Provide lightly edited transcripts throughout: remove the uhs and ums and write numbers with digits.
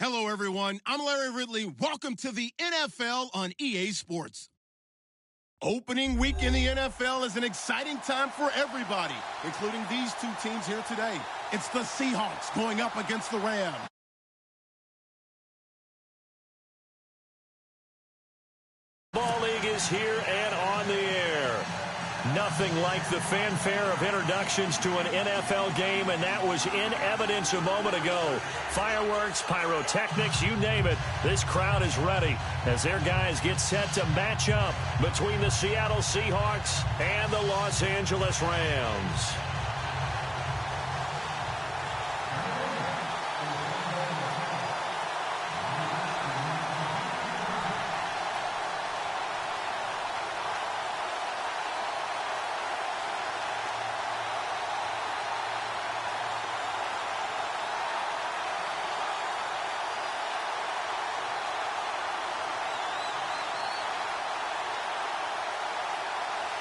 Hello, everyone. I'm Larry Ridley. Welcome to the NFL on EA Sports. Opening week in the NFL is an exciting time for everybody, including these two teams here today. It's the Seahawks going up against the Rams. Ball League is here and on the air. Nothing like the fanfare of introductions to an NFL game, and that was in evidence a moment ago. Fireworks, pyrotechnics, you name it. This crowd is ready as their guys get set to match up between the Seattle Seahawks and the Los Angeles Rams.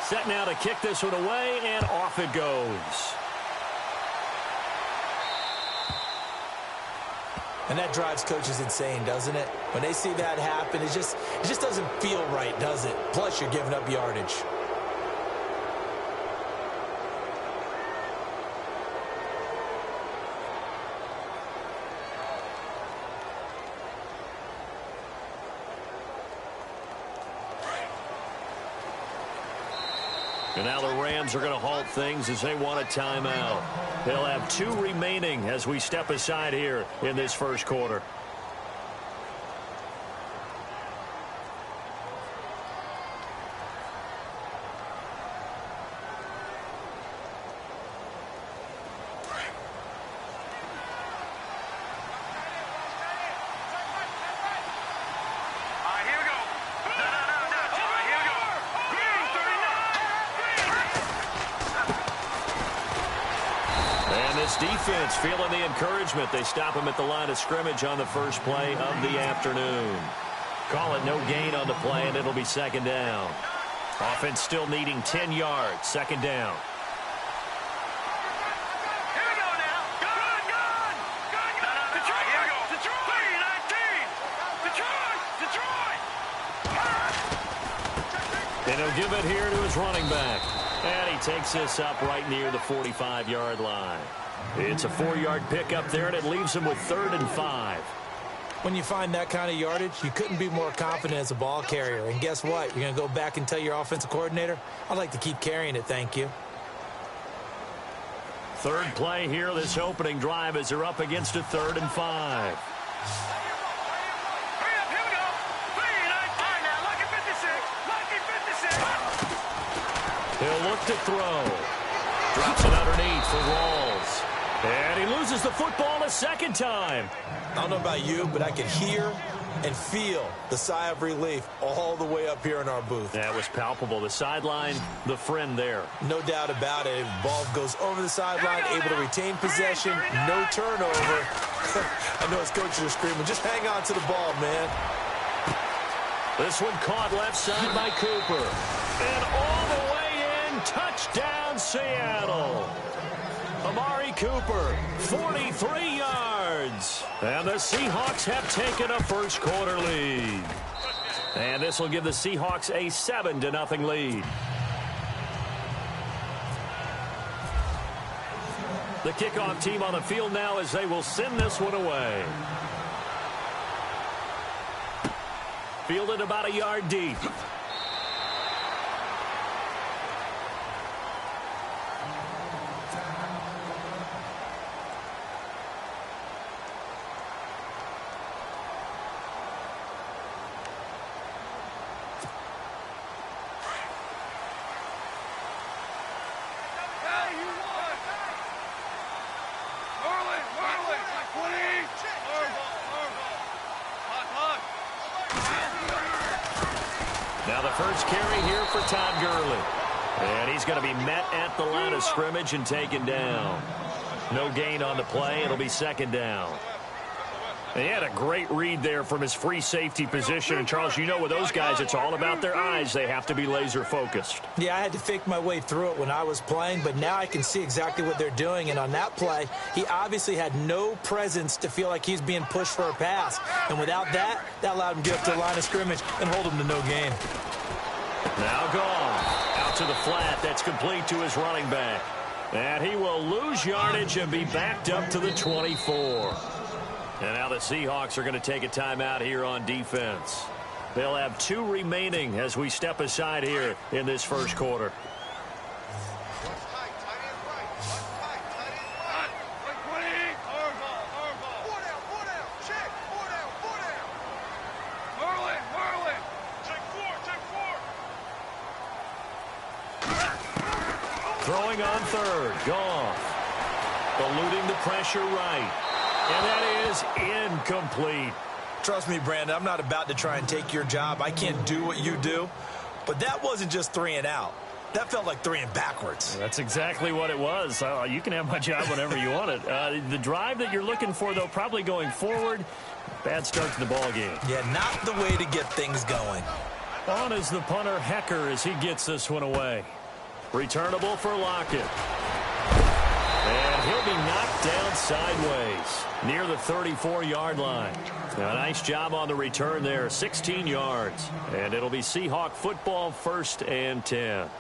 Set now to kick this one away, and off it goes. And that drives coaches insane, doesn't it? When they see that happen, it just doesn't feel right, does it? Plus, you're giving up yardage. And now the Rams are going to halt things as they want a timeout. They'll have 2 remaining as we step aside here in this first quarter. Defense feeling the encouragement. They stop him at the line of scrimmage on the first play of the afternoon. Call it no gain on the play, and it'll be second down. Offense still needing 10 yards. Second down. Here we go now. Gun. Detroit. Here we go. Detroit. 19. Detroit. And he'll give it here to his running back. And he takes this up right near the 45-yard line. It's a 4-yard pickup there, and it leaves him with 3rd and 5. When you find that kind of yardage, you couldn't be more confident as a ball carrier. And guess what? You're going to go back and tell your offensive coordinator, I'd like to keep carrying it, thank you. Third play here, this opening drive, as they're up against a 3rd and 5. He'll look to throw. Drops it underneath for Rawls. And he loses the football a second time. I don't know about you, but I can hear and feel the sigh of relief all the way up here in our booth. That was palpable. The sideline, the friend there. No doubt about it. Ball goes over the sideline, able to retain possession, no turnover. I know his coaches are screaming, just hang on to the ball, man. This one caught left side by Cooper. And all the way in, touchdown Seattle. Amari Cooper, 43 yards. And the Seahawks have taken a first quarter lead. And this will give the Seahawks a 7-0 lead. The kickoff team on the field now as they will send this one away. Fielded about a yard deep. Now the first carry here for Todd Gurley. And he's going to be met at the line of scrimmage and taken down. No gain on the play. It'll be second down. He had a great read there from his free safety position. And, Charles, you know with those guys, it's all about their eyes. They have to be laser-focused. Yeah, I had to fake my way through it when I was playing, but now I can see exactly what they're doing. And on that play, he obviously had no presence to feel like he's being pushed for a pass. And without that, that allowed him to get up to the line of scrimmage and hold him to no gain. Now gone. Out to the flat. That's complete to his running back. And he will lose yardage and be backed up to the 24. And now the Seahawks are going to take a timeout here on defense. They'll have 2 remaining as we step aside here in this first quarter. Throwing on third. Goff. Eluding the pressure right. And that is incomplete. Trust me, Brandon, I'm not about to try and take your job. I can't do what you do. But that wasn't just 3 and out. That felt like 3 and backwards. That's exactly what it was. You can have my job whenever you want it. The drive that you're looking for, though, probably going forward. Bad start to the ball game. Yeah, not the way to get things going. On is the punter, Hecker, as he gets this one away. Returnable for Lockett. And he'll be knocked down sideways near the 34-yard line. Now, a nice job on the return there, 16 yards. And it'll be Seahawk football, 1st and 10.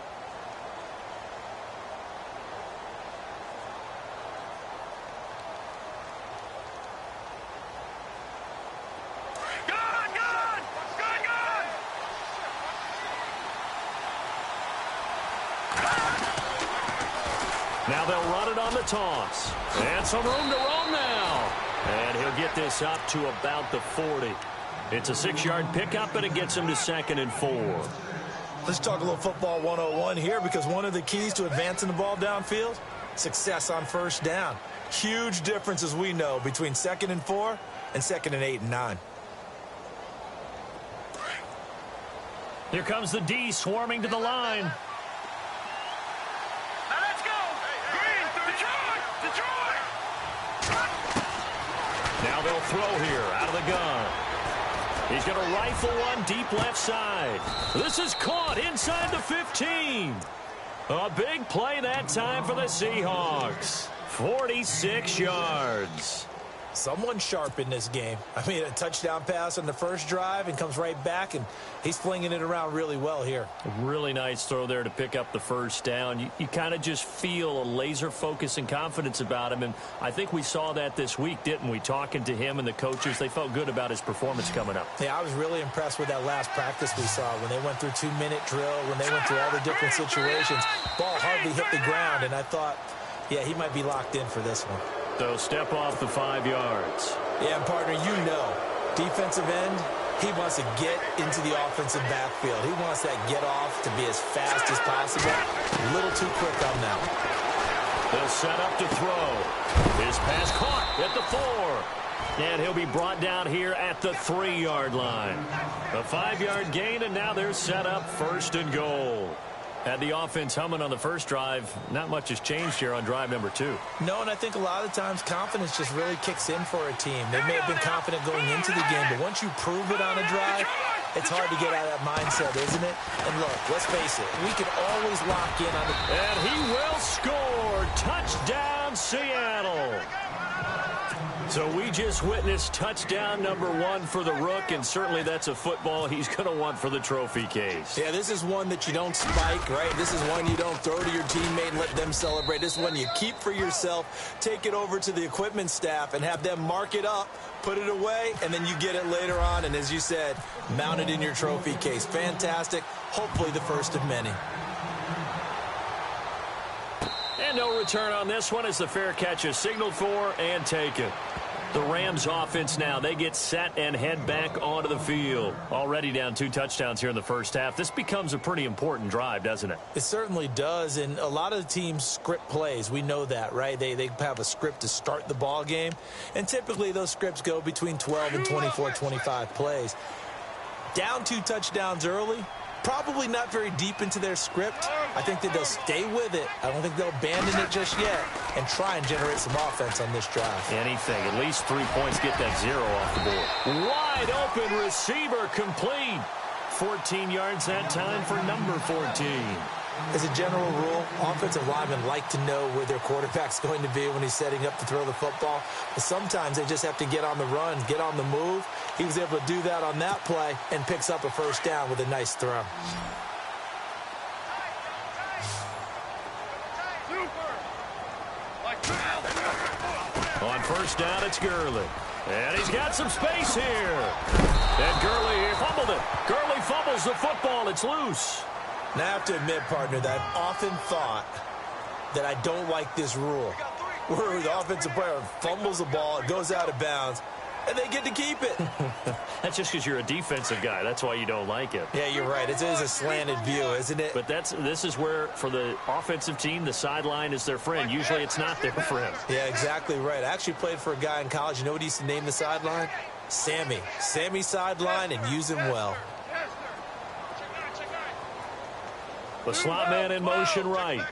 Now they'll run it on the toss. And some room to roam now. And he'll get this up to about the 40. It's a 6-yard pickup, and it gets him to 2nd and 4. Let's talk a little football 101 here, because one of the keys to advancing the ball downfield, success on 1st down. Huge difference, as we know, between 2nd and 4 and 2nd and 8 and 9. Here comes the D swarming to the line. Now they'll throw here out of the gun. He's going to rifle one deep left side. This is caught inside the 15. A big play that time for the Seahawks. 46 yards. Someone sharp in this game. I mean, a touchdown pass on the first drive and comes right back, and he's flinging it around really well here. A really nice throw there to pick up the 1st down. You kind of just feel a laser focus and confidence about him, and I think we saw that this week, didn't we? Talking to him and the coaches, they felt good about his performance coming up. Yeah, I was really impressed with that last practice we saw when they went through 2-minute drill, when they went through all the different situations. Ball hardly hit the ground, and I thought, yeah, he might be locked in for this one. So step off the 5 yards. Yeah, and partner, you know, defensive end, he wants to get into the offensive backfield. He wants that get off to be as fast as possible. A little too quick on that one. They'll set up to throw. His pass caught at the 4. And he'll be brought down here at the 3-yard line. A 5-yard gain, and now they're set up 1st and goal. Had the offense humming on the first drive. Not much has changed here on drive number 2. No, and I think a lot of times confidence just really kicks in for a team. They may have been confident going into the game, but once you prove it on a drive, it's hard to get out of that mindset, isn't it? And look, let's face it, we can always lock in on the... And he will score. Touchdown, Seattle. So we just witnessed touchdown number 1 for the Rook, and certainly that's a football he's going to want for the trophy case. Yeah, this is one that you don't spike, right? This is one you don't throw to your teammate and let them celebrate. This is one you keep for yourself, take it over to the equipment staff, and have them mark it up, put it away, and then you get it later on, and as you said, mount it in your trophy case. Fantastic. Hopefully the first of many. And no return on this one as the fair catch is signaled for and taken. The Rams offense now, they get set and head back onto the field. Already down 2 touchdowns here in the first half. This becomes a pretty important drive, doesn't it? It certainly does, and a lot of the teams script plays. We know that, right? They have a script to start the ball game, and typically those scripts go between 12 and 24, 25 plays. Down 2 touchdowns early, Probably not very deep into their script. I think that they'll stay with it. I don't think they'll abandon it just yet and try and generate some offense on this drive. Anything. At least 3 points. Get that 0 off the board. Wide open receiver complete. 14 yards that time for number 14. As a general rule, offensive linemen like to know where their quarterback's going to be when he's setting up to throw the football. But sometimes they just have to get on the run, get on the move. He was able to do that on that play and picks up a first down with a nice throw. On first down, it's Gurley. And he's got some space here. And Gurley here fumbled it. Gurley fumbles the football. It's loose. Now, I have to admit, partner, that I've often thought that I don't like this rule, where the offensive player fumbles the ball, it goes out of bounds, and they get to keep it. That's just because you're a defensive guy. That's why you don't like it. Yeah, you're right. It is a slanted view, isn't it? But this is where, for the offensive team, the sideline is their friend. Usually it's not their friend. Yeah, exactly right. I actually played for a guy in college. You know what he used to name the sideline? Sammy. Sammy sideline, and use him well. The slot man in motion right.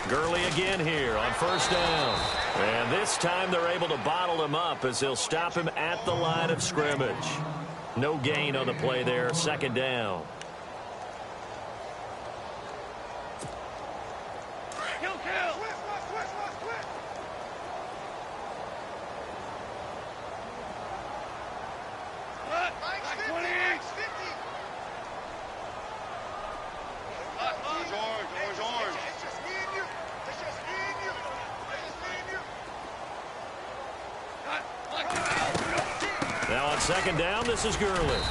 Gurley again here on first down. And this time they're able to bottle him up as they'll stop him at the line of scrimmage. No gain on the play there. Second down. Second down, this is Gurley.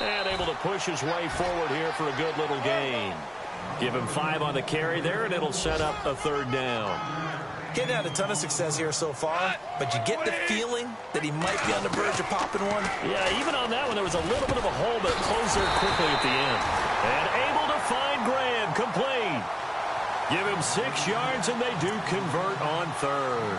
And able to push his way forward here for a good little gain. Give him 5 on the carry there, and it'll set up a third down. Getting had a ton of success here so far, but you get the feeling that he might be on the verge of popping one. Yeah, even on that one, there was a little bit of a hole, but it closed there quickly at the end. And able to find Graham, complete. Give him 6 yards, and they do convert on third.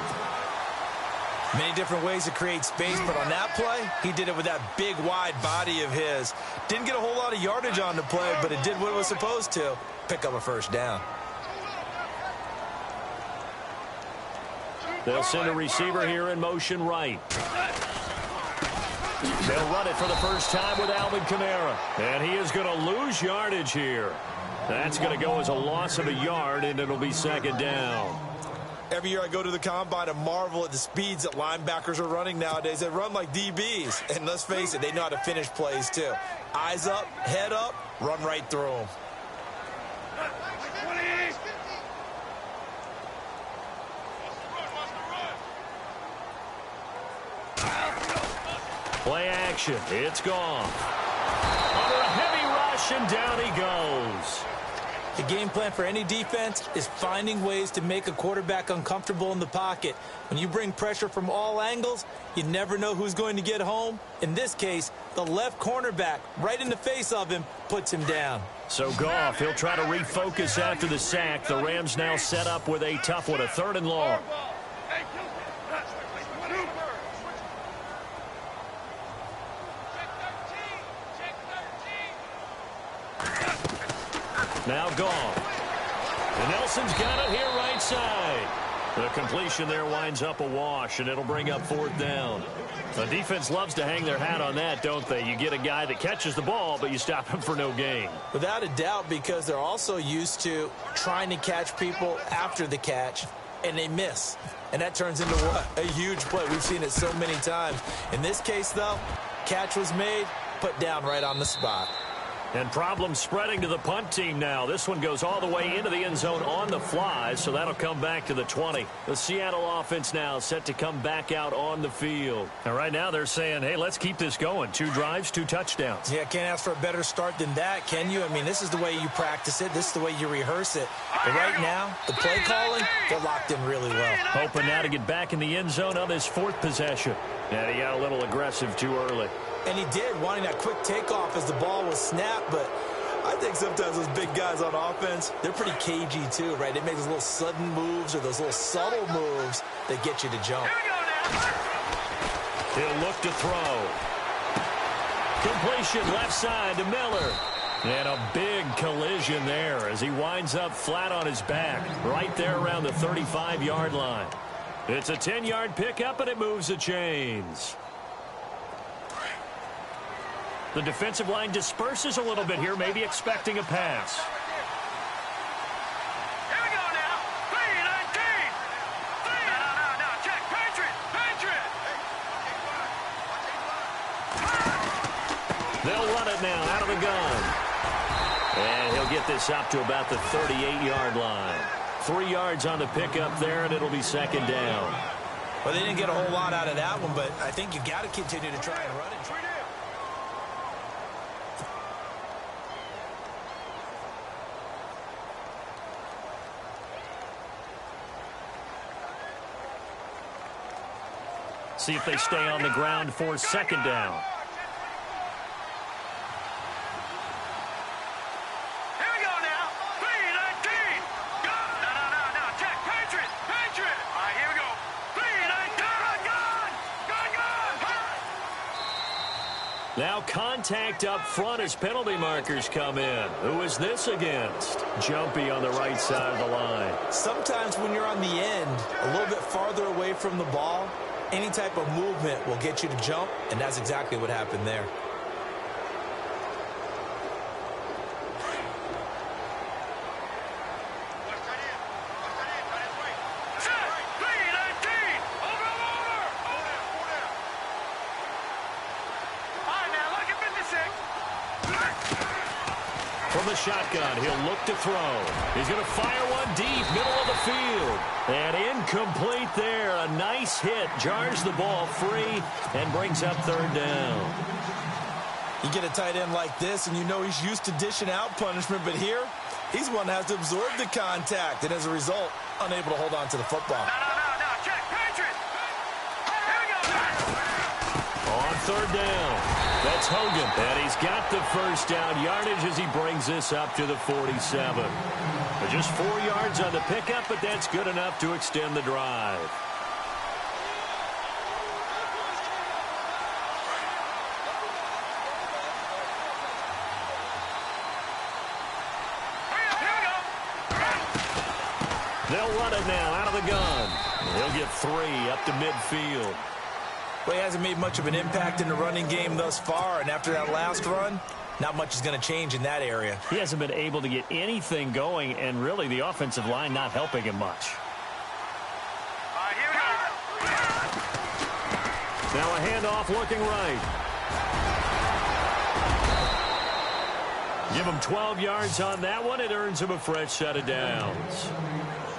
Many different ways to create space, but on that play, he did it with that big, wide body of his. Didn't get a whole lot of yardage on the play, but it did what it was supposed to. Pick up a first down. They'll send a receiver here in motion right. They'll run it for the first time with Alvin Kamara. And he is going to lose yardage here. That's going to go as a loss of a yard, and it'll be second down. Every year I go to the combine and marvel at the speeds that linebackers are running nowadays. They run like DBs. And let's face it, they know how to finish plays too. Eyes up, head up, run right through them. Play action. It's gone. Under a heavy rush, and down he goes. The game plan for any defense is finding ways to make a quarterback uncomfortable in the pocket. When you bring pressure from all angles, you never know who's going to get home. In this case, the left cornerback, right in the face of him, puts him down. So Goff, he'll try to refocus after the sack. The Rams now set up with a tough one, a 3rd and long. Now Goff. And Nelson's got it here right side. The completion there winds up a wash, and it'll bring up 4th down. The defense loves to hang their hat on that, don't they? You get a guy that catches the ball, but you stop him for no gain. Without a doubt, because they're also used to trying to catch people after the catch, and they miss. And that turns into what? A huge play. We've seen it so many times. In this case, though, catch was made, put down right on the spot. And problems spreading to the punt team now. This one goes all the way into the end zone on the fly, so that'll come back to the 20. The Seattle offense now set to come back out on the field. And right now they're saying, hey, let's keep this going. 2 drives, 2 touchdowns. Yeah, can't ask for a better start than that, can you? I mean, this is the way you practice it. This is the way you rehearse it. But right now, the play calling, they're locked in really well. Hoping now to get back in the end zone on his 4th possession. And he got a little aggressive too early. And he did, wanting that quick takeoff as the ball was snapped. But I think sometimes those big guys on offense, they're pretty cagey too, right? They make those little sudden moves or those little subtle moves that get you to jump. He'll look to throw. Completion left side to Miller. And a big collision there as he winds up flat on his back right there around the 35-yard line. It's a 10-yard pickup, and it moves the chains. The defensive line disperses a little bit here, maybe expecting a pass. Here we go now. 3-19. No. Check. Patriot. They'll run it now out of the gun. And he'll get this up to about the 38-yard line. 3 yards on the pickup there, and it'll be second down. Well, they didn't get a whole lot out of that one, but I think you got to continue to try and run it. See if they stay on the ground for second down. Here we go now. 3-19. Go. No. Check. Patriot. All right, here we go. 3-19. Gun. Now contact up front as penalty markers come in. Who is this against? Jumpy on the right side of the line. Sometimes when you're on the end, a little bit farther away from the ball, any type of movement will get you to jump, and that's exactly what happened there. From the shotgun, he'll look to throw. He's going to fire one deep, middle of the field. And incomplete there. A nice hit. Jars the ball free and brings up third down. You get a tight end like this, and you know he's used to dishing out punishment, but here, he's one that has to absorb the contact, and as a result, unable to hold on to the football. No. Check. Patriot. Here we go. On third down. That's Hogan, and he's got the first down yardage as he brings this up to the 47. But just 4 yards on the pickup, but that's good enough to extend the drive. They'll run it now out of the gun. He'll get 3 up to midfield. Well, he hasn't made much of an impact in the running game thus far, and after that last run, not much is going to change in that area. He hasn't been able to get anything going, and really the offensive line not helping him much. All right, here we go. Now a handoff looking right. Give him 12 yards on that one. It earns him a fresh set of downs.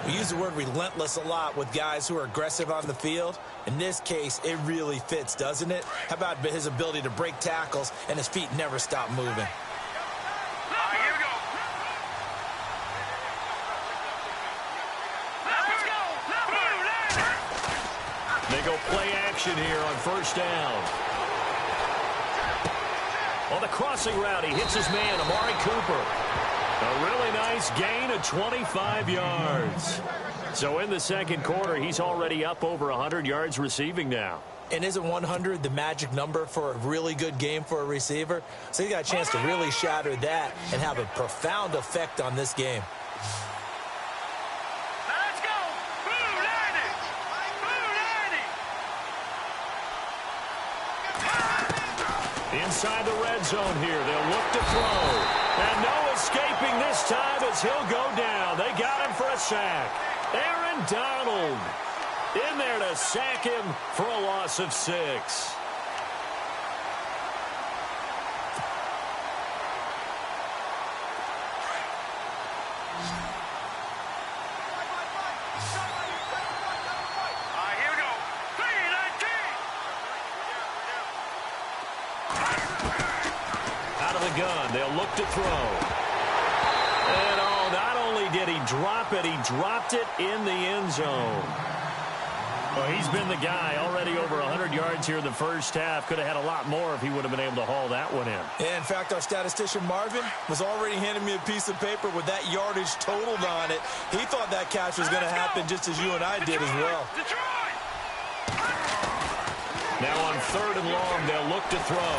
We use the word relentless a lot with guys who are aggressive on the field. In this case, it really fits, doesn't it? How about his ability to break tackles and his feet never stop moving? All right, here we go. Let's go. They go play action here on first down. On the crossing route, he hits his man, Amari Cooper. A really nice gain of 25 yards. So in the second quarter, he's already up over 100 yards receiving now. And isn't 100 the magic number for a really good game for a receiver? So he got a chance to really shatter that and have a profound effect on this game. Let's go. Boo, Lanny. Inside the red zone here, they'll look to throw. And no escaping this time as he'll go down. They got him for a sack. Aaron Donald in there to sack him for a loss of 6. Gun. They'll look to throw. And not only did he drop it, he dropped it in the end zone. Well, he's been the guy already over 100 yards here in the first half. Could have had a lot more if he would have been able to haul that one in. Yeah, in fact, our statistician Marvin was already handing me a piece of paper with that yardage totaled on it. He thought that catch was going to happen just as you and I did as well. Now on third and long, they'll look to throw.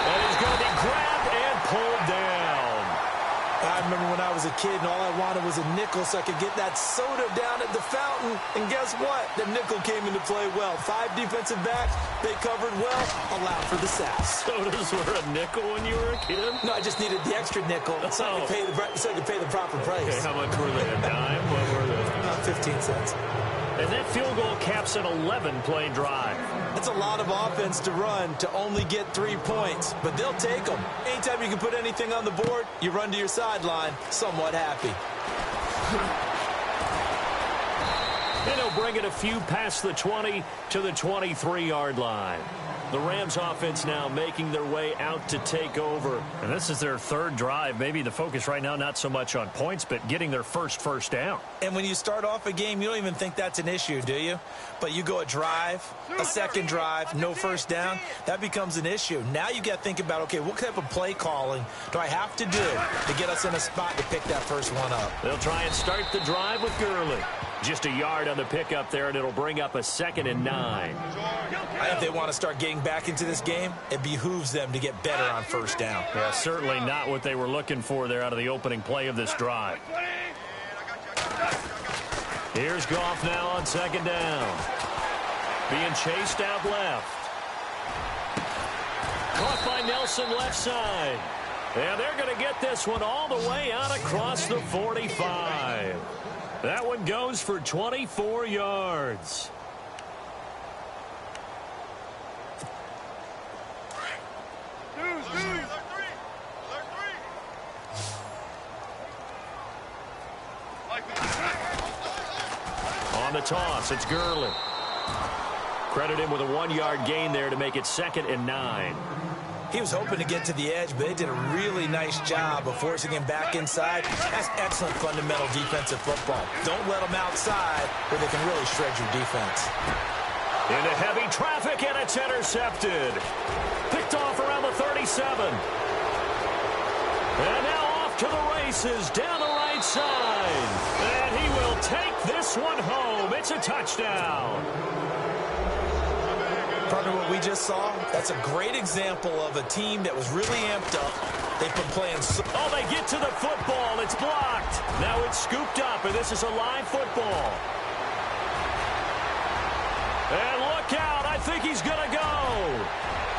And he's going to be grabbed and pulled down. I remember when I was a kid and all I wanted was a nickel so I could get that soda down at the fountain. And guess what? The nickel came into play well. 5 defensive backs, they covered well, allowed for the sacks. Sodas were a nickel when you were a kid? No, I just needed the extra nickel so I could pay the proper price. Okay, how much were they? A dime? What were they? 15 cents. And that field goal caps an 11-play drive. That's a lot of offense to run to only get 3 points, but they'll take them. Anytime you can put anything on the board, you run to your sideline somewhat happy. And he'll bring it a few past the 20 to the 23-yard line. The Rams offense now making their way out to take over. And this is their 3rd drive. Maybe the focus right now not so much on points, but getting their first down. And when you start off a game, you don't even think that's an issue, do you? But you go a drive, a second drive, no first down, that becomes an issue. Now you got to think about, okay, what type of play calling do I have to do to get us in a spot to pick that first one up? They'll try and start the drive with Gurley. Just a yard on the pickup there, and it'll bring up a 2nd and 9. I think they want to start getting back into this game. It behooves them to get better on first down. Yeah, certainly not what they were looking for there out of the opening play of this drive. Here's Goff now on 2nd down. Being chased out left. Caught by Nelson left side. And they're going to get this one all the way out across the 45. That one goes for 24 yards. On the toss, it's Gurley. Credit him with a 1-yard gain there to make it 2nd and 9. He was hoping to get to the edge, but they did a really nice job of forcing him back inside. That's excellent fundamental defensive football. Don't let them outside where they can really shred your defense. Into heavy traffic, and it's intercepted. Picked off around the 37. And now off to the races down the right side. And he will take this one home. It's a touchdown. Partner, what we just saw, that's a great example of a team that was really amped up. They've been playing Oh, they get to the football. It's blocked. Now it's scooped up, and this is a live football. And look out. I think he's going to go.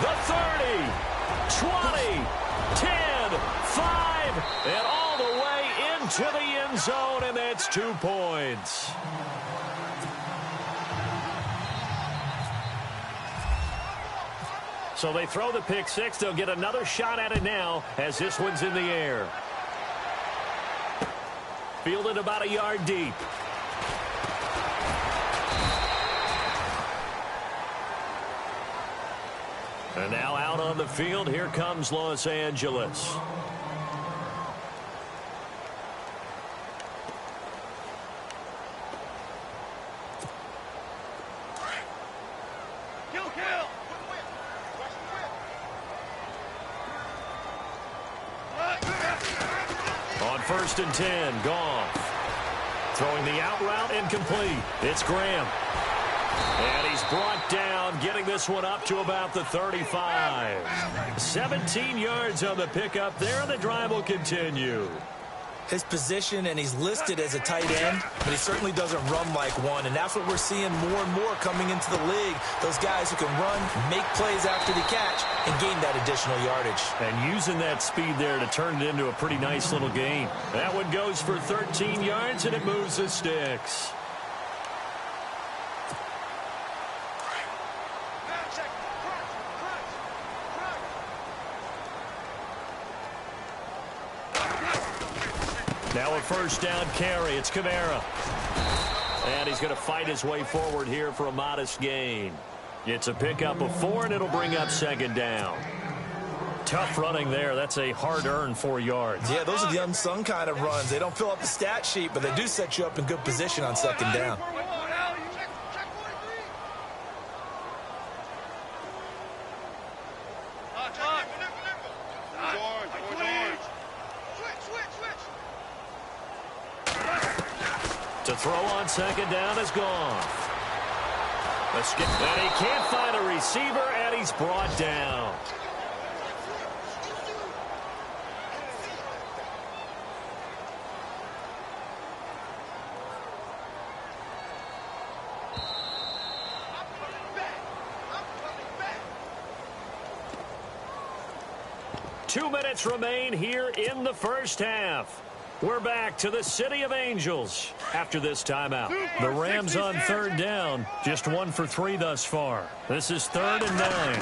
The 30, 20, 10, 5, and all the way into the end zone, and that's 2 points. So they throw the pick six. They'll get another shot at it now as this one's in the air. Fielded about a yard deep. And now out on the field, here comes Los Angeles. On 1st and 10, Goff. Throwing the out route, incomplete. It's Graham. And he's brought down, getting this one up to about the 35. 17 yards on the pickup there, and the drive will continue. His position, and he's listed as a tight end, but he certainly doesn't run like one, and that's what we're seeing more and more coming into the league. Those guys who can run, make plays after the catch, and gain that additional yardage. And using that speed there to turn it into a pretty nice little gain. That one goes for 13 yards, and it moves the sticks. Now a 1st down carry. It's Kamara. And he's going to fight his way forward here for a modest gain. It's a pickup of 4, and it'll bring up 2nd down. Tough running there. That's a hard-earned 4 yards. Yeah, those are the unsung kind of runs. They don't fill up the stat sheet, but they do set you up in good position on 2nd down. To throw on 2nd down is Goff. And he can't find a receiver, and he's brought down. 2 minutes remain here in the first half. We're back to the City of Angels after this timeout. The Rams on third down, just 1 for 3 thus far. This is 3rd and 9.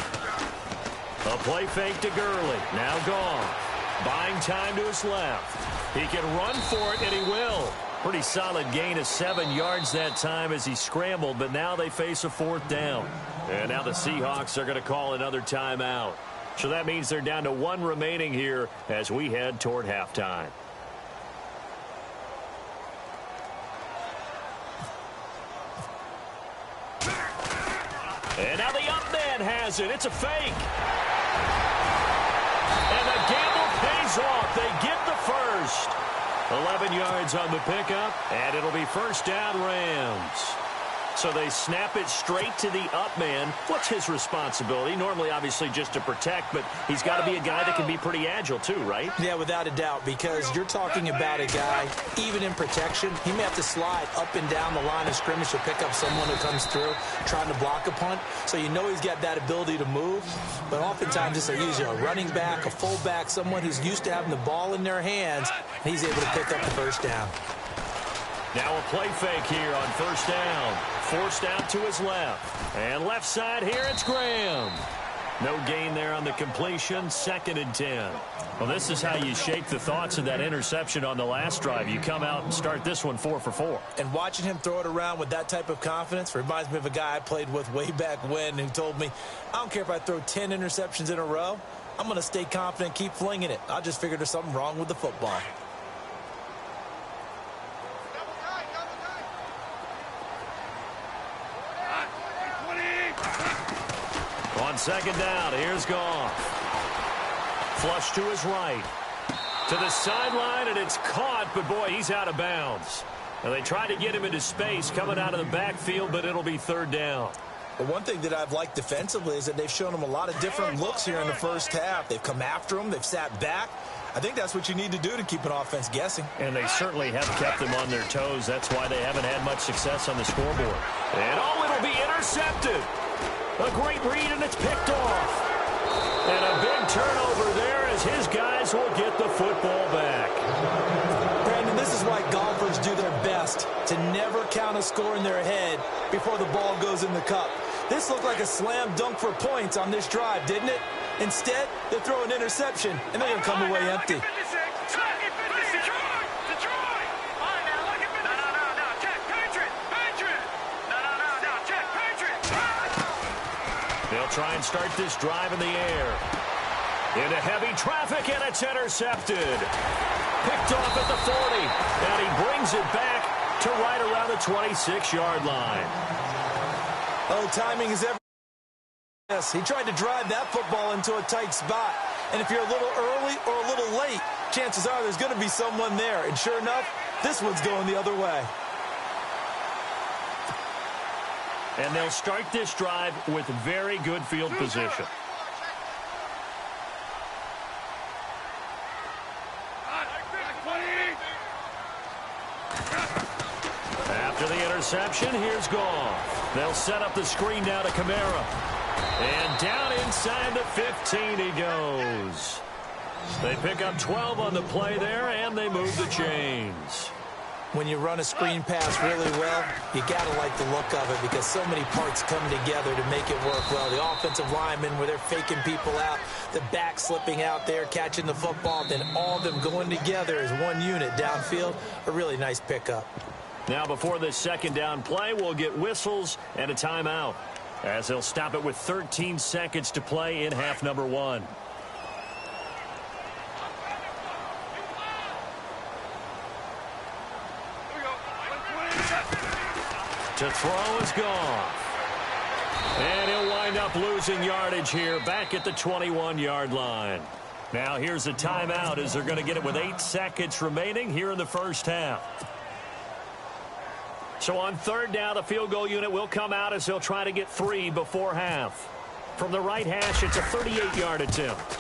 A play fake to Gurley, now gone. Buying time to his left. He can run for it, and he will. Pretty solid gain of 7 yards that time as he scrambled, but now they face a 4th down. And now the Seahawks are going to call another timeout. So that means they're down to 1 remaining here as we head toward halftime. And now the up man has it. It's a fake. And the gamble pays off. They get the first. 11 yards on the pickup, and it'll be first down Rams. So they snap it straight to the up man. What's his responsibility? Normally, obviously, just to protect, but he's got to be a guy that can be pretty agile too, right? Yeah, without a doubt, because you're talking about a guy, even in protection, he may have to slide up and down the line of scrimmage to pick up someone who comes through trying to block a punt. So you know he's got that ability to move, but oftentimes it's usually a running back, a fullback, someone who's used to having the ball in their hands, and he's able to pick up the first down. Now a play fake here on first down. Forced out to his left. And left side here, it's Graham. No gain there on the completion. 2nd and 10. Well, this is how you shake the thoughts of that interception on the last drive. You come out and start this one 4 for 4. And watching him throw it around with that type of confidence reminds me of a guy I played with way back when who told me, I don't care if I throw 10 interceptions in a row. I'm going to stay confident, keep flinging it. I just figured there's something wrong with the football. On 2nd down, here's Goff. Flush to his right. To the sideline, and it's caught, but boy, he's out of bounds. And they tried to get him into space coming out of the backfield, but it'll be 3rd down. But one thing that I've liked defensively is that they've shown him a lot of different looks here in the first half. They've come after him. They've sat back. I think that's what you need to do to keep an offense guessing. And they certainly have kept them on their toes. That's why they haven't had much success on the scoreboard. And it'll be intercepted. A great read, and it's picked off. And a big turnover there as his guys will get the football back. Brandon, this is why golfers do their best to never count a score in their head before the ball goes in the cup. This looked like a slam dunk for points on this drive, didn't it? Instead, they throw an interception, and they're going to come away empty. They'll try and start this drive in the air. Into heavy traffic, and it's intercepted. Picked off at the 40, and he brings it back to right around the 26-yard line. Oh, timing is everything. Yes, he tried to drive that football into a tight spot. And if you're a little early or a little late, chances are there's going to be someone there. And sure enough, this one's going the other way. And they'll start this drive with very good field position. After the interception, here's Goff. They'll set up the screen now to Kamara. And down inside the 15 he goes. They pick up 12 on the play there, and they move the chains. When you run a screen pass really well, you got to like the look of it because so many parts come together to make it work well. The offensive linemen, where they're faking people out, the back slipping out there, catching the football, then all of them going together as one unit downfield. A really nice pickup. Now before this 2nd down play, we'll get whistles and a timeout as they'll stop it with 13 seconds to play in half number 1. To throw is gone. And he'll wind up losing yardage here back at the 21-yard line. Now here's a timeout as they're going to get it with 8 seconds remaining here in the first half. So on 3rd down, the field goal unit will come out as they'll try to get 3 before half. From the right hash, it's a 38-yard attempt.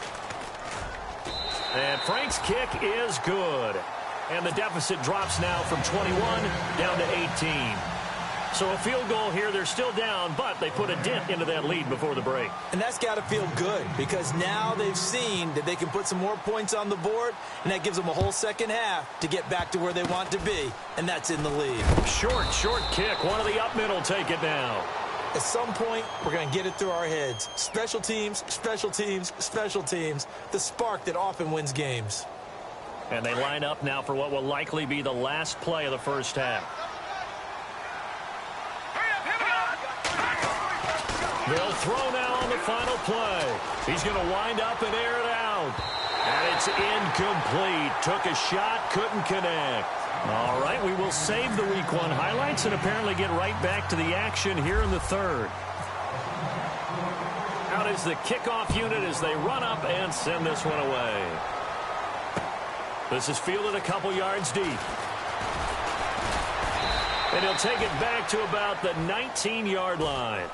And Frank's kick is good. And the deficit drops now from 21 down to 18. So a field goal here. They're still down, but they put a dent into that lead before the break. And that's got to feel good because now they've seen that they can put some more points on the board, and that gives them a whole second half to get back to where they want to be, and that's in the lead. Short kick. One of the up middle take it down. At some point, we're going to get it through our heads. Special teams, special teams, special teams. The spark that often wins games. And they line up now for what will likely be the last play of the first half. They'll throw now on the final play. He's going to wind up and air it out. And it's incomplete. Took a shot, couldn't connect. All right, we will save the Week 1 highlights and apparently get right back to the action here in the third. Out is the kickoff unit as they run up and send this one away. This is fielded a couple yards deep. And he'll take it back to about the 19-yard line.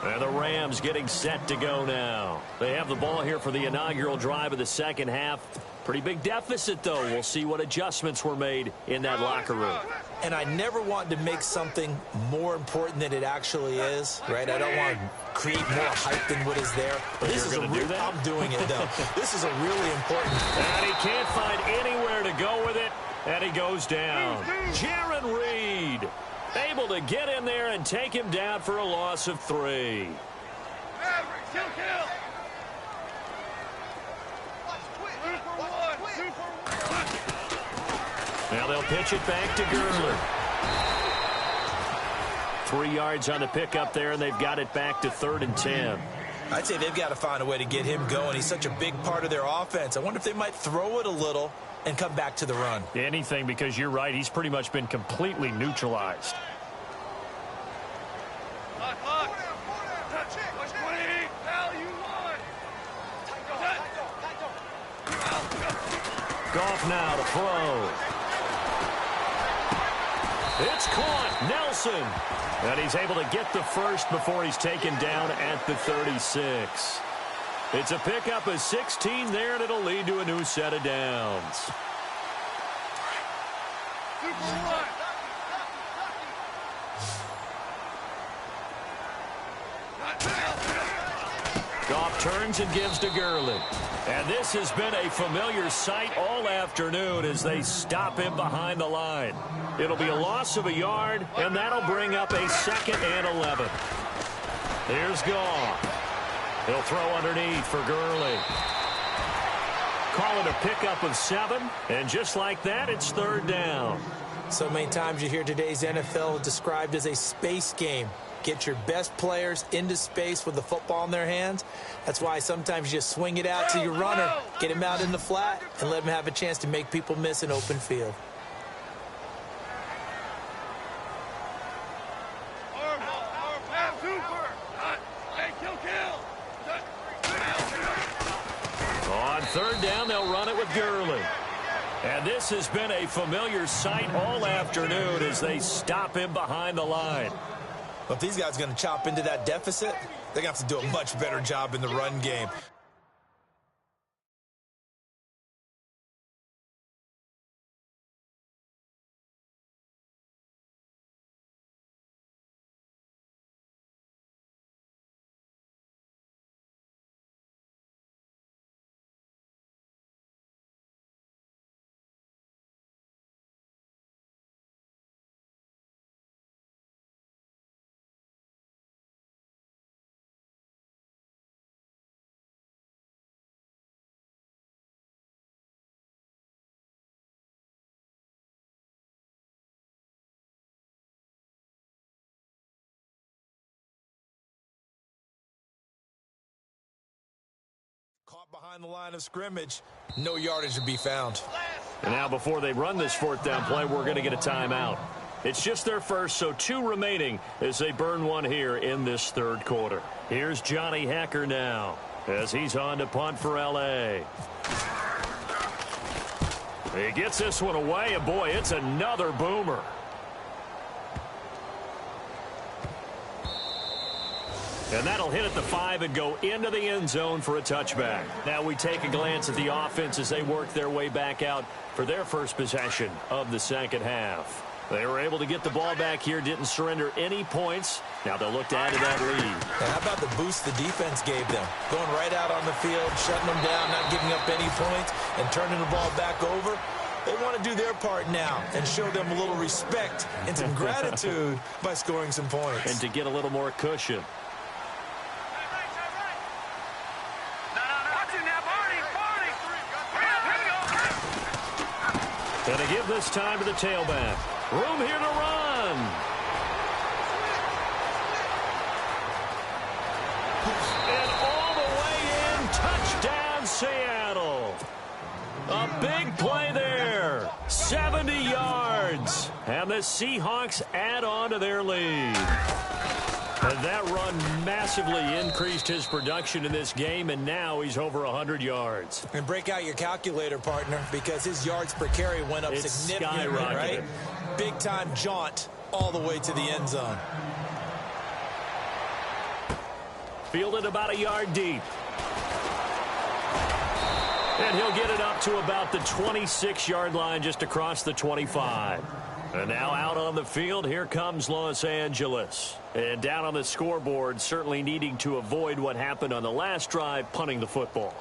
And the Rams getting set to go now. They have the ball here for the inaugural drive of the second half. Pretty big deficit, though. We'll see what adjustments were made in that locker room. And I never want to make something more important than it actually is, right? I don't want to create more hype than what is there. But this is I'm doing it, though. This is a really important. And he can't find anywhere to go with it, and he goes down. Jaron Reed able to get in there and take him down for a loss of 3. Now they'll pitch it back to Gurley. 3 yards on the pickup there, and they've got it back to 3rd and 10. I'd say they've got to find a way to get him going. He's such a big part of their offense. I wonder if they might throw it a little and come back to the run. Anything, because you're right. He's pretty much been completely neutralized. Goff now to throw. It's caught. Nelson. And he's able to get the first before he's taken down at the 36. It's a pickup of 16 there, and it'll lead to a new set of downs. Goff turns and gives to Gurley. And this has been a familiar sight all afternoon as they stop him behind the line. It'll be a loss of a yard, and that'll bring up a 2nd and 11. Here's Goff. He'll throw underneath for Gurley. Call it a pickup of 7, and just like that, it's 3rd down. So many times you hear today's NFL described as a space game. Get your best players into space with the football in their hands. That's why sometimes you just swing it out to your runner, get him out in the flat, and let him have a chance to make people miss an open field. On 3rd down, they'll run it with Gurley. And this has been a familiar sight all afternoon as they stop him behind the line. Well, if these guys are going to chop into that deficit, they're going to have to do a much better job in the run game. Caught behind the line of scrimmage. No yardage to be found. And now before they run this 4th down play, we're going to get a timeout. It's just their first, so 2 remaining as they burn one here in this 3rd quarter. Here's Johnny Hecker now as he's on to punt for L.A. He gets this one away, and boy, it's another boomer. And that'll hit at the 5 and go into the end zone for a touchback. Now we take a glance at the offense as they work their way back out for their first possession of the second half. They were able to get the ball back here, didn't surrender any points. Now they'll look to add to that lead. And how about the boost the defense gave them? Going right out on the field, shutting them down, not giving up any points, and turning the ball back over. They want to do their part now and show them a little respect and some gratitude by scoring some points. And to get a little more cushion. And to give this time to the tailback. Room here to run. And all the way in. Touchdown, Seattle. A big play there. 70 yards. And the Seahawks add on to their lead. And that run massively increased his production in this game, and now he's over 100 yards. And break out your calculator, partner, because his yards per carry went up significantly, right? Big-time jaunt all the way to the end zone. Fielded about a yard deep. And he'll get it up to about the 26-yard line, just across the 25. And now out on the field, here comes Los Angeles. And down on the scoreboard, certainly needing to avoid what happened on the last drive, punting the football.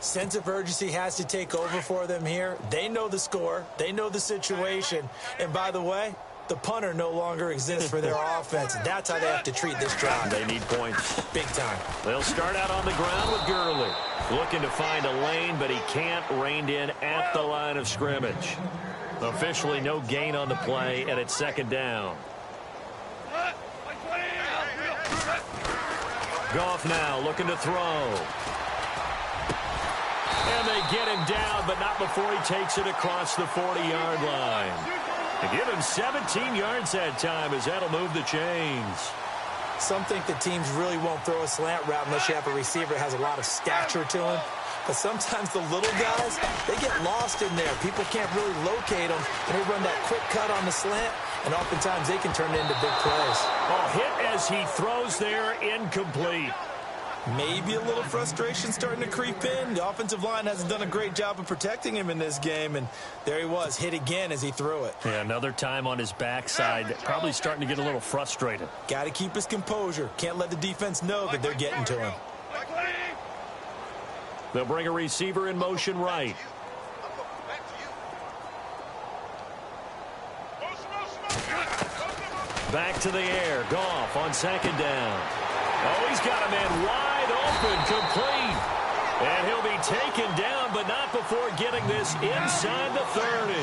Sense of urgency has to take over for them here. They know the score. They know the situation. And by the way, the punter no longer exists for their offense. That's how they have to treat this drive. They need points. Big time. They'll start out on the ground with Gurley. Looking to find a lane, but he can't. Reined in at the line of scrimmage. Officially no gain on the play, and it's second down. Goff now looking to throw. And they get him down, but not before he takes it across the 40-yard line. They give him 17 yards that time, as that'll move the chains. Some think the teams really won't throw a slant route unless you have a receiver that has a lot of stature to him. But sometimes the little guys, they get lost in there. People can't really locate them, and they run that quick cut on the slant, and oftentimes they can turn it into big plays. Oh, hit as he throws there, incomplete. Maybe a little frustration starting to creep in. The offensive line hasn't done a great job of protecting him in this game, and there he was, hit again as he threw it. Yeah, another time on his backside, probably starting to get a little frustrated. Got to keep his composure. Can't let the defense know that they're getting to him. They'll bring a receiver in motion right. Back to the air. Goff on second down. Oh, he's got a man wide open, complete. And he'll be taken down, but not before getting this inside the 30.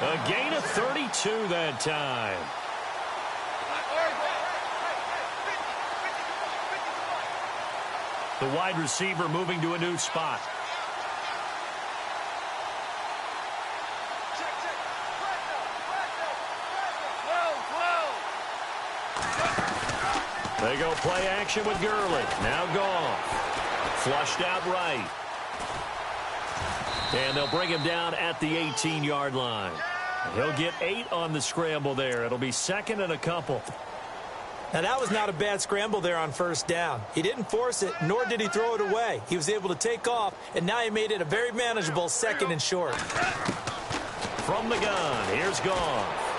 A gain of 32 that time. The wide receiver moving to a new spot. They go play action with Gurley. Now Goff. Flushed out right. And they'll bring him down at the 18-yard line. He'll get 8 on the scramble there. It'll be second and a couple. Now, that was not a bad scramble there on first down. He didn't force it, nor did he throw it away. He was able to take off, and now he made it a very manageable second and short. From the gun, here's Goff.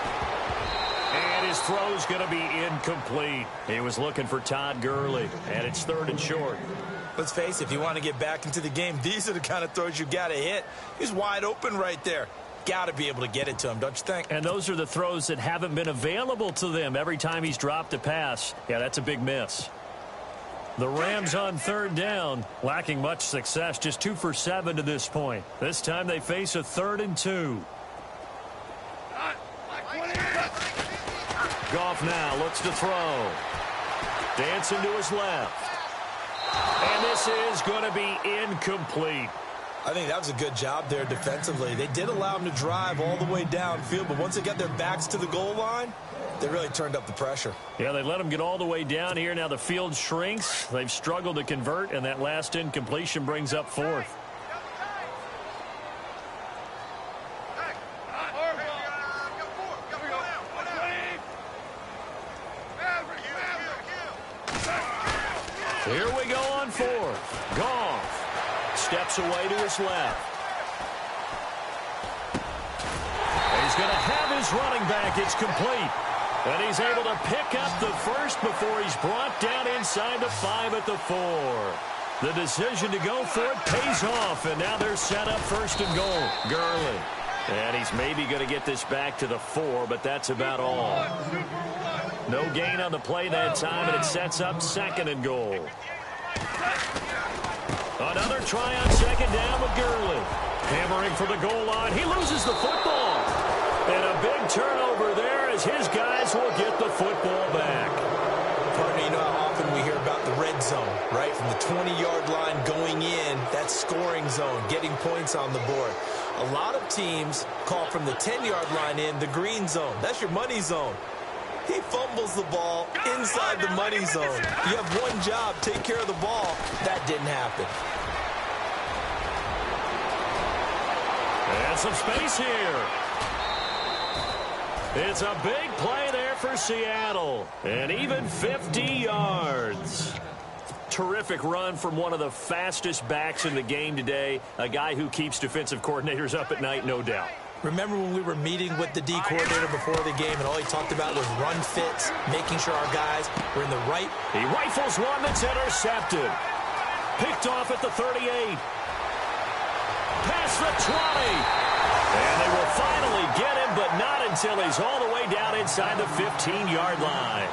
And his throw's going to be incomplete. He was looking for Todd Gurley, and it's third and short. Let's face it, if you want to get back into the game, these are the kind of throws you got to hit. He's wide open right there. Got to be able to get it to him, don't you think? And those are the throws that haven't been available to them every time he's dropped a pass. Yeah, that's a big miss. The Rams on third down, lacking much success, just 2 for 7 to this point. This time they face a 3rd and 2. Goff now looks to throw. Dancing to his left. And this is going to be incomplete. I think that was a good job there defensively. They did allow him to drive all the way downfield, but once they got their backs to the goal line, they really turned up the pressure. Yeah, they let him get all the way down here. Now the field shrinks. They've struggled to convert, and that last incompletion brings up 4th. Here we go on 4th. Goff steps away to his left. He's going to have his running back. It's complete. And he's able to pick up the first before he's brought down inside the 5 at the 4. The decision to go for it pays off, and now they're set up first and goal. Gurley. And he's maybe going to get this back to the 4, but that's about all. No gain on the play that time, and it sets up second and goal. Another try on second down with Gurley. Hammering for the goal line. He loses the football. And a big turnover there as his guys will get the football back. Partner, you know how often we hear about the red zone, right? From the 20-yard line going in, that's scoring zone, getting points on the board. A lot of teams call from the 10-yard line in the green zone. That's your money zone. He fumbles the ball inside the money zone. You have one job, take care of the ball. That didn't happen. And some space here. It's a big play there for Seattle. And even 50 yards. Terrific run from one of the fastest backs in the game today. A guy who keeps defensive coordinators up at night, no doubt. Remember when we were meeting with the D coordinator before the game and all he talked about was run fits, making sure our guys were in the right. He rifles one that's intercepted. Picked off at the 38. Past the 20. And they will finally get him, but not until he's all the way down inside the 15-yard line.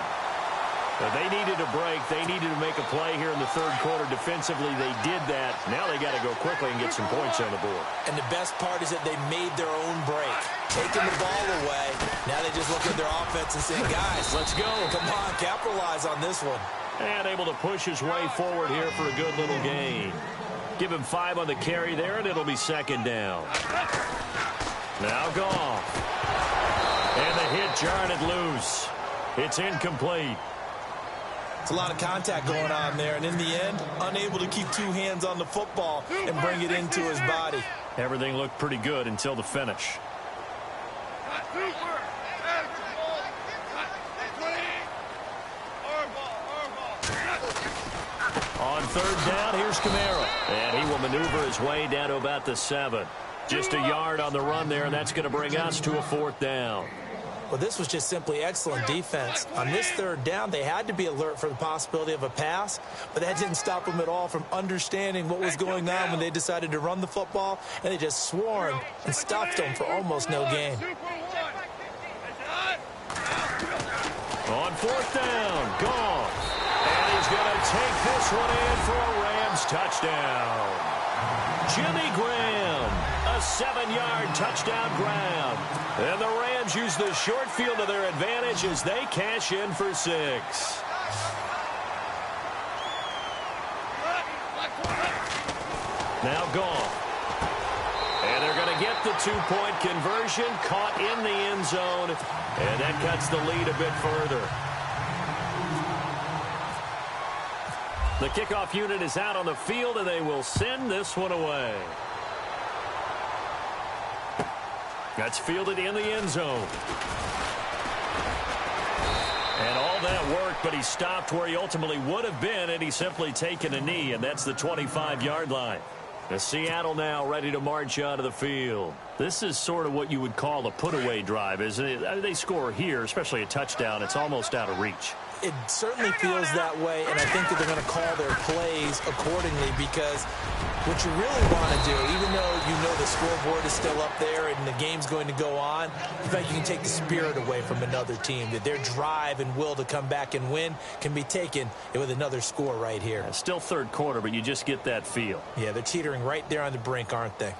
But they needed a break. They needed to make a play here in the third quarter. Defensively, they did that. Now they got to go quickly and get some points on the board. And the best part is that they made their own break. Taking the ball away. Now they just look at their offense and say, guys, let's go. Come on, capitalize on this one. And able to push his way forward here for a good little gain. Give him 5 on the carry there, and it'll be second down. Now Goff. And the hit jarred it loose. It's incomplete. It's a lot of contact going on there, and in the end, unable to keep 2 hands on the football and bring it into his body. Everything looked pretty good until the finish. On third down, here's Kamara. And he will maneuver his way down to about the 7. Just a yard on the run there, and that's going to bring us to a 4th down. Well, this was just simply excellent defense. On this third down, they had to be alert for the possibility of a pass, but that didn't stop them at all from understanding what was going on when they decided to run the football, and they just swarmed and stopped them for almost no gain. On 4th down, Goff. And he's going to take this one in for a Rams touchdown. Jimmy Graham, a 7-yard touchdown grab. And the Rams use the short field to their advantage as they cash in for 6. Now Goff. And they're going to get the 2-point conversion, caught in the end zone, and that cuts the lead a bit further. The kickoff unit is out on the field, and they will send this one away. That's fielded in the end zone. And all that worked, but he stopped where he ultimately would have been, and he's simply taken a knee, and that's the 25-yard line. The Seattle now ready to march out of the field. This is sort of what you would call a put-away drive, isn't it? I mean, they score here, especially a touchdown. It's almost out of reach. It certainly feels that way, and I think that they're going to call their plays accordingly because what you really want to do, even though you know the scoreboard is still up there and the game's going to go on, in fact, you can take the spirit away from another team, that their drive and will to come back and win can be taken with another score right here. Still third quarter, but you just get that feel. Yeah, they're teetering right there on the brink, aren't they?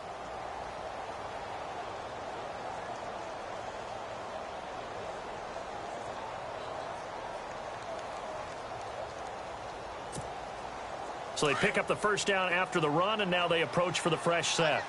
So they pick up the first down after the run, and now they approach for the fresh set.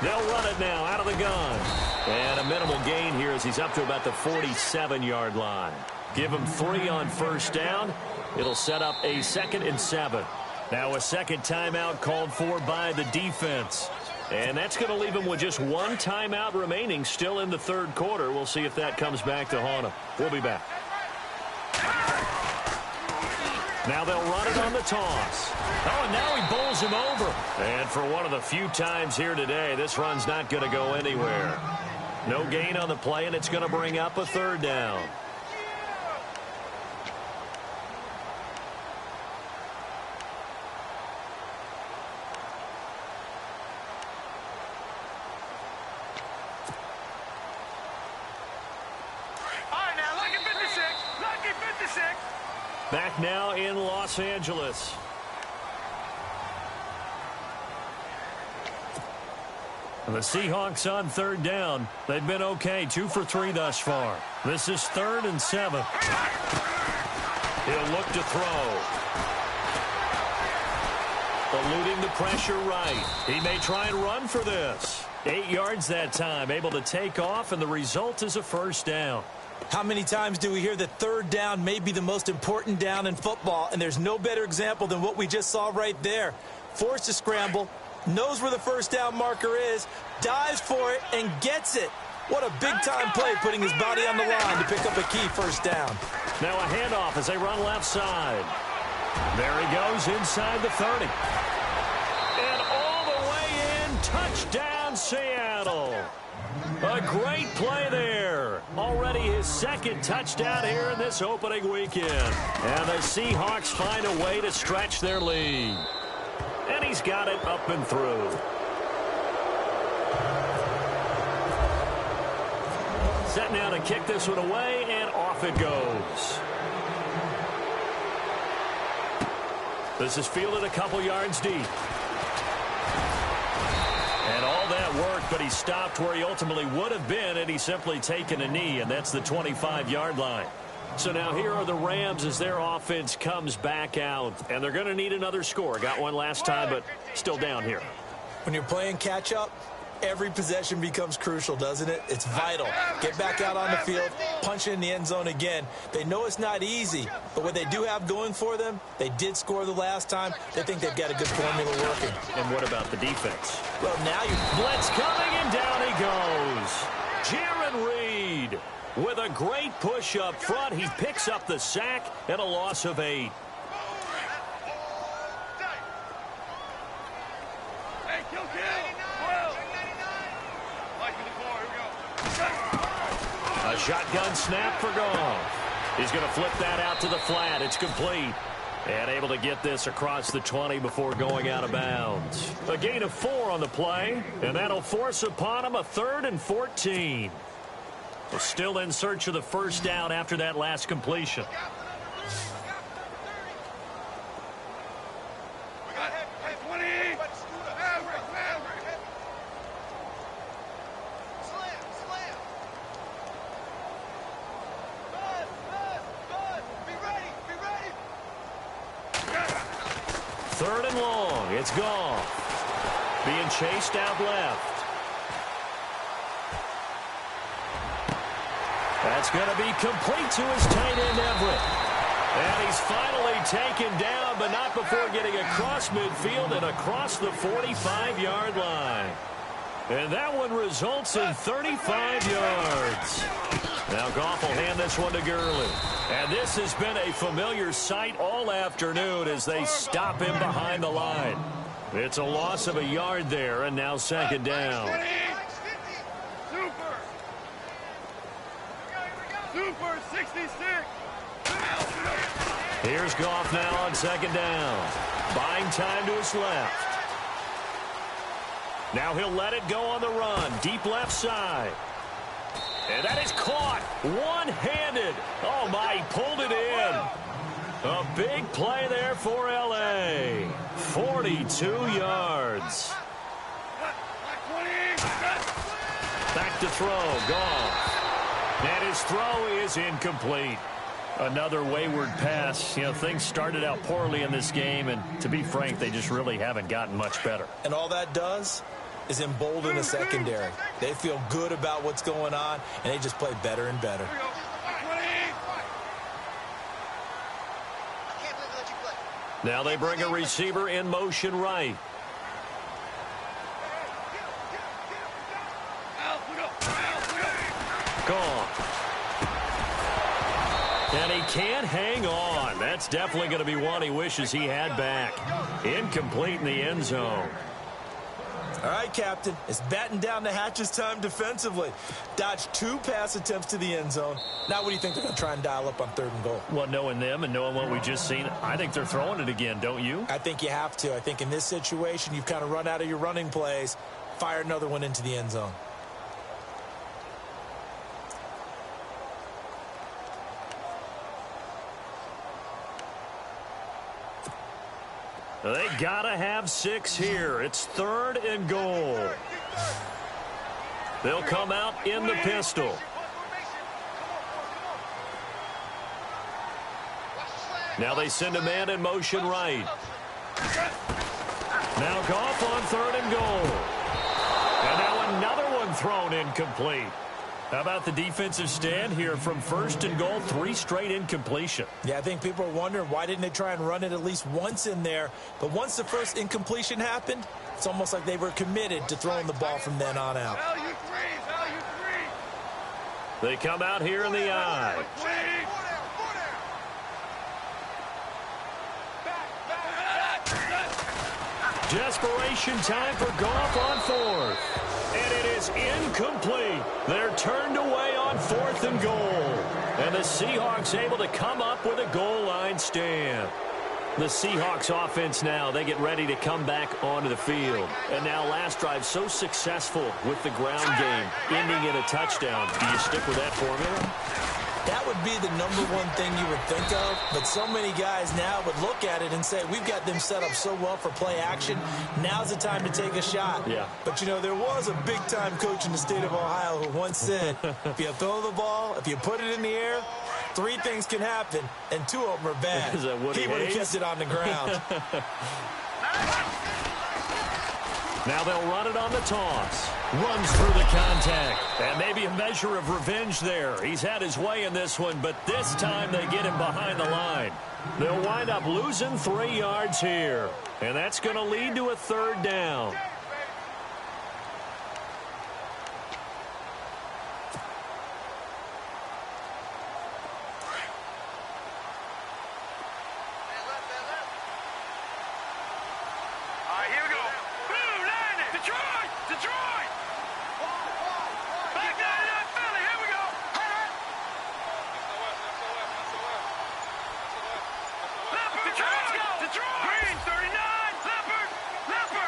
They'll run it now out of the gun. And a minimal gain here as he's up to about the 47-yard line. Give him 3 on first down. It'll set up a 2nd and 7. Now a second timeout called for by the defense. And that's going to leave him with just 1 timeout remaining still in the third quarter. We'll see if that comes back to haunt him. We'll be back. Now they'll run it on the toss. Oh, and now he bowls him over. And for one of the few times here today, this run's not going to go anywhere. No gain on the play, and it's going to bring up a third down. Back now in Los Angeles. And the Seahawks on third down. They've been okay, 2 for 3 thus far. This is 3rd and 7. He'll look to throw. Eluding the pressure right. He may try and run for this. 8 yards that time, able to take off, and the result is a first down. How many times do we hear that third down may be the most important down in football, and there's no better example than what we just saw right there. Forced to scramble, knows where the first down marker is, dives for it, and gets it. What a big-time play, putting his body on the line to pick up a key first down. Now a handoff as they run left side. There he goes inside the 30. And all the way in, touchdown Seattle. A great play there. Already his 2nd touchdown here in this opening weekend. And the Seahawks find a way to stretch their lead. And he's got it up and through. Set now to kick this one away, and off it goes. This is fielded a couple yards deep. And all that work, but he stopped where he ultimately would have been had he simply taken a knee, and that's the 25-yard line. So now here are the Rams as their offense comes back out, and they're going to need another score. Got one last time, but still down here. When you're playing catch-up, every possession becomes crucial, doesn't it? It's vital. Get back out on the field, punch it in the end zone again. They know it's not easy, but what they do have going for them, they did score the last time. They think they've got a good formula working. And what about the defense? Well, now you blitz coming, and down he goes. Jaron Reed with a great push up front. He picks up the sack and a loss of 8. A shotgun snap for Goff. He's going to flip that out to the flat. It's complete. And able to get this across the 20 before going out of bounds. A gain of 4 on the play, and that'll force upon him a 3rd and 14. We're still in search of the first down after that last completion. Third and long. It's Goff. Being chased out left. That's going to be complete to his tight end, Everett. And he's finally taken down, but not before getting across midfield and across the 45-yard line. And that one results in 35 yards. Now Goff will hand this one to Gurley. And this has been a familiar sight all afternoon as they stop him behind the line. It's a loss of a yard there, and now 2nd down. Super 66. Here's Goff now on 2nd down. Buying time to his left. Now he'll let it go on the run. Deep left side. And that is caught one-handed. Oh, my, he pulled it in. A big play there for L.A. 42 yards. Back to throw. Goff. And his throw is incomplete. Another wayward pass. You know, things started out poorly in this game, and to be frank, they just really haven't gotten much better. And all that does is embolden the secondary. They feel good about what's going on, and they just play better and better. Now they bring a receiver in motion right. Gone. And he can't hang on. That's definitely going to be one he wishes he had back. Incomplete in the end zone. All right, Captain. It's batten down the hatches time defensively. Dodged 2 pass attempts to the end zone. Now what do you think they're going to try and dial up on 3rd and goal? Well, knowing them and knowing what we just seen, I think they're throwing it again, don't you? I think you have to. I think in this situation, you've kind of run out of your running plays. Fire another one into the end zone. They gotta have 6 here. It's 3rd and goal. They'll come out in the pistol. Now they send a man in motion right. Now Goff on 3rd and goal. And now another one thrown incomplete. How about the defensive stand here from 1st and goal, 3 straight incompletion? Yeah, I think people are wondering why didn't they try and run it at least once in there. But once the first incompletion happened, it's almost like they were committed to throwing the ball from then on out. They come out here in the eye. Desperation time for Goff on 4th. And it is incomplete. They're turned away on 4th and goal. And the Seahawks able to come up with a goal line stand. The Seahawks offense now, they get ready to come back onto the field. And now last drive so successful with the ground game, ending in a touchdown. Do you stick with that formula? That would be the #1 thing you would think of, but so many guys now would look at it and say, we've got them set up so well for play action. Now's the time to take a shot. Yeah. But, you know, there was a big-time coach in the state of Ohio who once said, if you throw the ball, if you put it in the air, 3 things can happen, and 2 of them are bad. Is that Woody He would have Hayes? kept it on the ground. Now they'll run it on the toss. Runs through the contact. And maybe a measure of revenge there. He's had his way in this one, but this time they get him behind the line. They'll wind up losing 3 yards here. And that's going to lead to a 3rd down.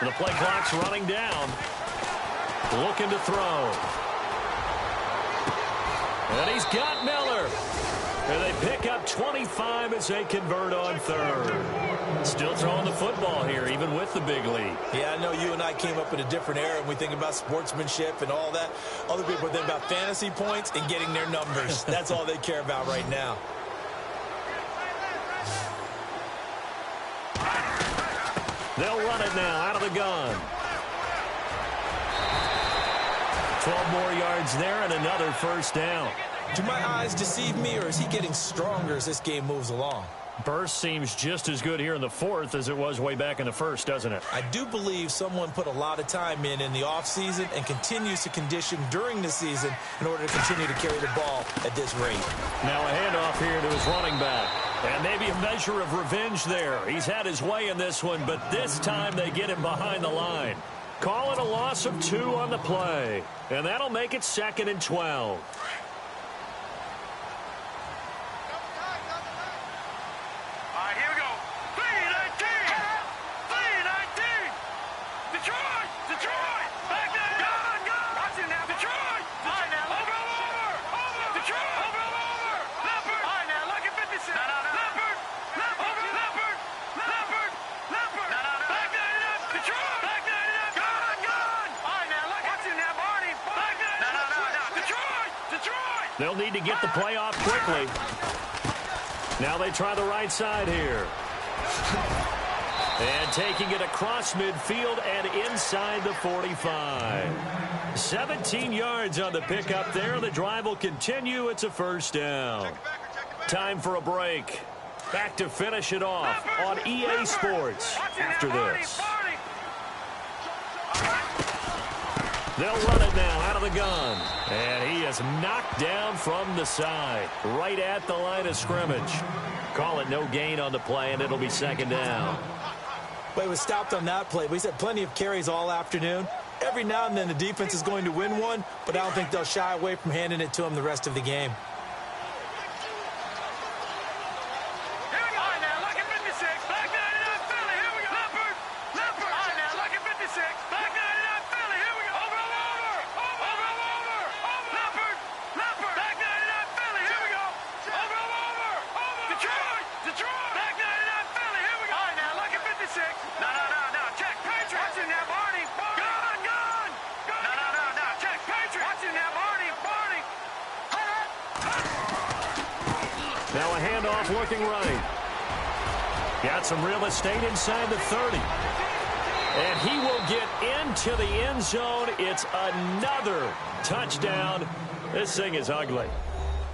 The play clock's running down. Looking to throw. And he's got Miller. And they pick up 25 as they convert on 3rd. Still throwing the football here, even with the big lead. Yeah, I know you and I came up in a different era and we think about sportsmanship and all that. Other people think about fantasy points and getting their numbers. That's all they care about right now. They'll run it now out of the gun. 12 more yards there and another 1st down. Do my eyes deceive me, or is he getting stronger as this game moves along? Burst seems just as good here in the 4th as it was way back in the 1st, doesn't it? I do believe someone put a lot of time in the offseason and continues to condition during the season in order to continue to carry the ball at this rate. Now a handoff here to his running back. And maybe a measure of revenge there. He's had his way in this one, but this time they get him behind the line. Call it a loss of 2 on the play. And that'll make it 2nd and 12. They'll need to get the play off quickly. Now they try the right side here. And taking it across midfield and inside the 45. 17 yards on the pickup there. The drive will continue. It's a 1st down. Time for a break. Back to finish it off on EA Sports after this. They'll run it now out of the gun. And he is knocked down from the side, right at the line of scrimmage. Call it no gain on the play, and it'll be second down. But it was stopped on that play. We had plenty of carries all afternoon. Every now and then the defense is going to win one, but I don't think they'll shy away from handing it to him the rest of the game. Now a handoff working right. Got some real estate inside the 30. And he will get into the end zone. It's another touchdown. This thing is ugly.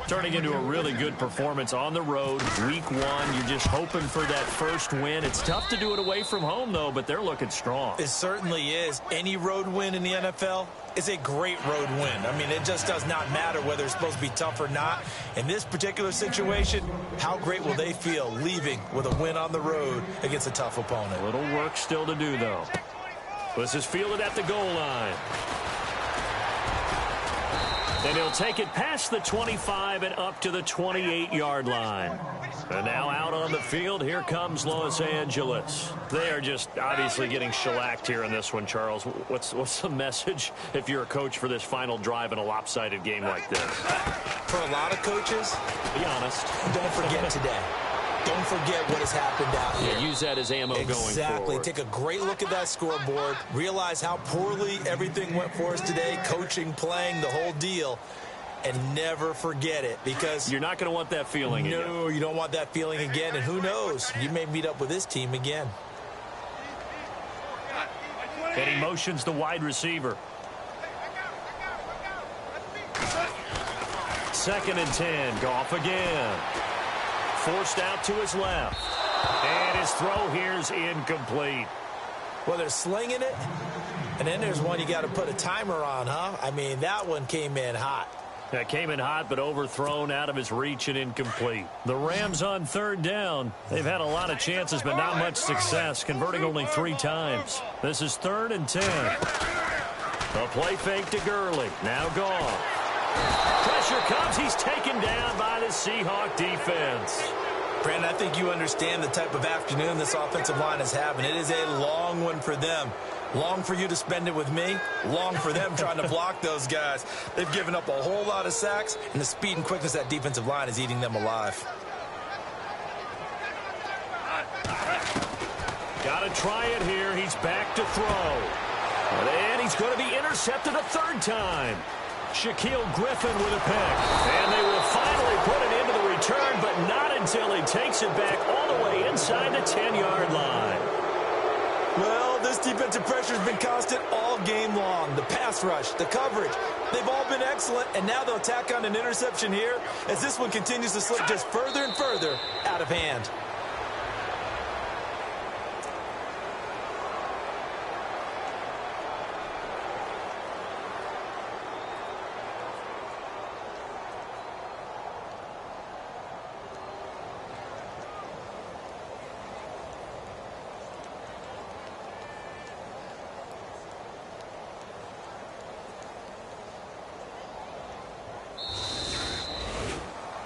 Turning into a really good performance on the road. Week 1, you're just hoping for that first win. It's tough to do it away from home, though, but they're looking strong. It certainly is. Any road win in the NFL is a great road win. I mean, it just does not matter whether it's supposed to be tough or not. In this particular situation, how great will they feel leaving with a win on the road against a tough opponent? A little work still to do, though. This is fielded at the goal line. And he'll take it past the 25 and up to the 28-yard line. And now out on the field, here comes Los Angeles. They are just obviously getting shellacked here in this one, Charles. What's the message if you're a coach for this final drive in a lopsided game like this? For a lot of coaches, be honest, don't forget today. Don't forget what has happened out here. Yeah, use that as ammo going forward. Exactly. Take a great look at that scoreboard. Realize how poorly everything went for us today. Coaching, playing, the whole deal. And never forget it, because you're not going to want that feeling again. No, you don't want that feeling again. And who knows? You may meet up with this team again. And he motions the wide receiver. 2nd and 10. Goff again. Forced out to his left. And his throw here is incomplete. Well, they're slinging it. And then there's one you got to put a timer on, huh? I mean, that one came in hot. That came in hot, but overthrown, out of his reach, and incomplete. The Rams on 3rd down. They've had a lot of chances, but not much success, converting only 3 times. This is 3rd and 10. A play fake to Gurley. Now gone. Pressure comes. He's taken down by the Seahawks defense. Brandon, I think you understand the type of afternoon this offensive line is having. It is a long one for them. Long for you to spend it with me. Long for them trying to block those guys. They've given up a whole lot of sacks, and the speed and quickness of that defensive line is eating them alive. Got to try it here. He's back to throw. And he's going to be intercepted a 3rd time. Shaquille Griffin with a pick. And they will finally put it into the return, but not until he takes it back all the way inside the 10-yard line. Well, this defensive pressure has been constant all game long. The pass rush, the coverage, they've all been excellent, and now they'll tack on an interception here as this one continues to slip just further and further out of hand.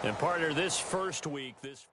And partner, this first week, this